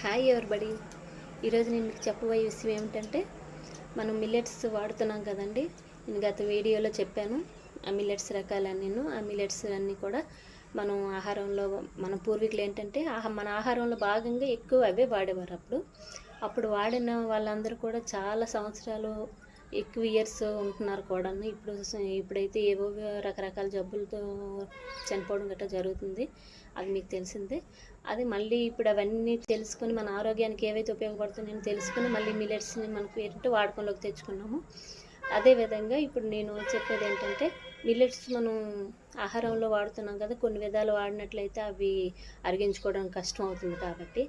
Hi everybody. ఈరోజు నేను మీకు చెప్పబోయే విషయం ఏమిటంటే, మనం మిల్లెట్స్ వాడుతున్నాం కదండి. నేను గత వీడియోలో చెప్పాను ఆ మిల్లెట్స్ రకాలన్నీ. ఆ మిల్లెట్స్ అన్నీ కూడా మనం ఆహారంలో, మన పూర్వీకులు ఏంటంటే మన ఆహారంలో భాగంగా ఎక్కువ అవే వాడేవారు. అప్పుడు వాడిన వాళ్ళందరూ కూడా చాలా సంవత్సరాలు, ఎక్కువ ఇయర్స్ ఉంటున్నారు కూడా. ఇప్పుడైతే ఏవో రకరకాల జబ్బులతో చనిపోవడం గట్రా జరుగుతుంది, అది మీకు తెలిసిందే. అది మళ్ళీ ఇప్పుడు అవన్నీ తెలుసుకొని మన ఆరోగ్యానికి ఏవైతే ఉపయోగపడుతున్నాయో తెలుసుకొని మళ్ళీ మిల్లెట్స్ని మనకు ఏంటంటే వాడకంలోకి తెచ్చుకున్నాము. అదేవిధంగా ఇప్పుడు నేను చెప్పేది ఏంటంటే, మిల్లెట్స్ మనం ఆహారంలో వాడుతున్నాం కదా, కొన్ని విధాలు వాడినట్లయితే అవి అరిగించుకోవడం కష్టం అవుతుంది. కాబట్టి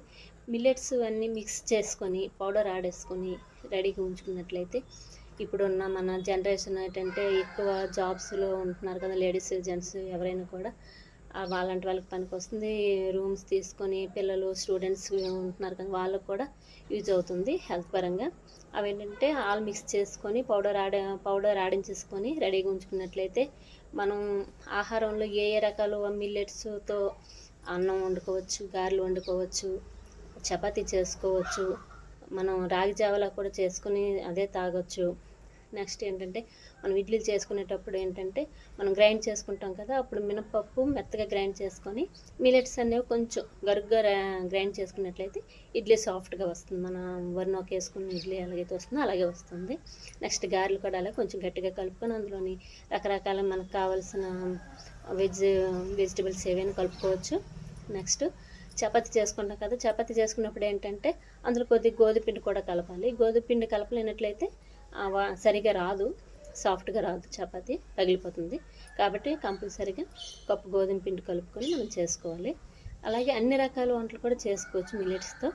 మిల్లెట్స్ అన్నీ మిక్స్ చేసుకొని పౌడర్ ఆడేసుకొని రెడీగా ఉంచుకున్నట్లయితే, ఇప్పుడున్న మన జనరేషన్ ఏంటంటే ఎక్కువ జాబ్స్లో ఉంటున్నారు కదా, లేడీస్ జెంట్స్ ఎవరైనా కూడా వాళ్ళంటి వాళ్ళకి పనికి వస్తుంది. రూమ్స్ తీసుకొని పిల్లలు స్టూడెంట్స్ ఉంటున్నారు కదా, వాళ్ళకు కూడా యూజ్ అవుతుంది హెల్త్ పరంగా. అవి ఏంటంటే ఆల్ మిక్స్ చేసుకొని పౌడర్ ఆడించేసుకొని రెడీగా ఉంచుకున్నట్లయితే, మనం ఆహారంలో ఏ ఏ రకాలు మిల్లెట్స్తో అన్నం వండుకోవచ్చు, గారెలు వండుకోవచ్చు, చపాతీ చేసుకోవచ్చు, మనం రాగి జావలా కూడా చేసుకొని అదే తాగొచ్చు. నెక్స్ట్ ఏంటంటే, మనం ఇడ్లీలు చేసుకునేటప్పుడు ఏంటంటే మనం గ్రైండ్ చేసుకుంటాం కదా, అప్పుడు మినపప్పు మెత్తగా గ్రైండ్ చేసుకొని మిల్లెట్స్ అనేవి కొంచెం గరుగ్గా గ్రైండ్ చేసుకున్నట్లయితే ఇడ్లీ సాఫ్ట్గా వస్తుంది. మన వరినొక వేసుకున్న ఇడ్లీ ఎలాగైతే వస్తుందో అలాగే వస్తుంది. నెక్స్ట్ గారెలు కూడా అలా కొంచెం గట్టిగా కలుపుకొని అందులోని రకరకాల మనకు కావాల్సిన వెజిటబుల్స్ ఏవైనా కలుపుకోవచ్చు. నెక్స్ట్ చపాతీ చేసుకుంటాం కదా, చపాతీ చేసుకున్నప్పుడు ఏంటంటే అందులో కొద్దిగా గోధుమ పిండి కూడా కలపాలి. గోధుమ పిండి కలపలేనట్లయితే సరిగా రాదు, సాఫ్ట్గా రాదు, చపాతీ పగిలిపోతుంది. కాబట్టి కంపల్సరీగా కప్పు గోధుమ పిండి కలుపుకొని మనం చేసుకోవాలి. అలాగే అన్ని రకాల వంటలు కూడా చేసుకోవచ్చు మిల్లెట్స్తో.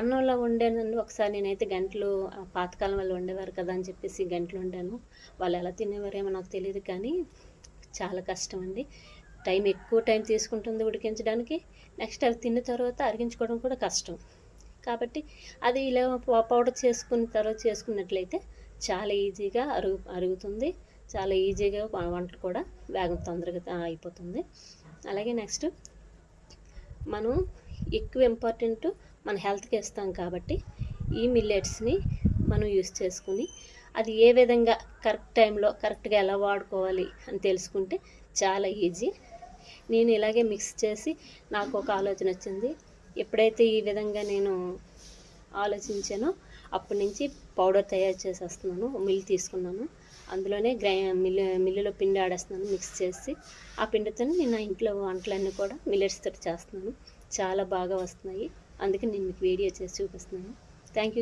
అన్నంలో వండానండి ఒకసారి నేనైతే గంటలు, పాతకాలం వాళ్ళు వండేవారు కదా అని చెప్పేసి గంటలు వండాను. వాళ్ళు ఎలా తినేవారేమో నాకు తెలియదు, కానీ చాలా కష్టం అండి. ఎక్కువ టైం తీసుకుంటుంది ఉడికించడానికి. నెక్స్ట్ అవి తిన్న తర్వాత అరిగించుకోవడం కూడా కష్టం. కాబట్టి అది ఇలా పౌడర్ చేసుకున్న తర్వాత చేసుకున్నట్లయితే చాలా ఈజీగా అరుగుతుంది. చాలా ఈజీగా వంట కూడా వేగం తొందరగా అయిపోతుంది. అలాగే నెక్స్ట్ మనం ఎక్కువ ఇంపార్టెంట్ మన హెల్త్కి ఇస్తాం కాబట్టి ఈ మిల్లెట్స్ని మనం యూస్ చేసుకుని అది ఏ విధంగా కరెక్ట్ టైంలో కరెక్ట్గా ఎలా వాడుకోవాలి అని తెలుసుకుంటే చాలా ఈజీ. నేను ఇలాగే మిక్స్ చేసి నాకు ఒక ఆలోచన వచ్చింది. ఎప్పుడైతే ఈ విధంగా నేను ఆలోచించానో అప్పటి నుంచి పౌడర్ తయారు చేసేస్తున్నాను. మిల్లు తీసుకున్నాను, అందులోనే మిల్లులో పిండి ఆడేస్తున్నాను మిక్స్ చేసి. ఆ పిండితో నేను నా ఇంట్లో వంటలన్నీ కూడా మిల్లెట్స్ తోటి చేస్తున్నాను. చాలా బాగా వస్తున్నాయి, అందుకే నేను మీకు వీడియో చేసి చూపిస్తున్నాను. Thank you.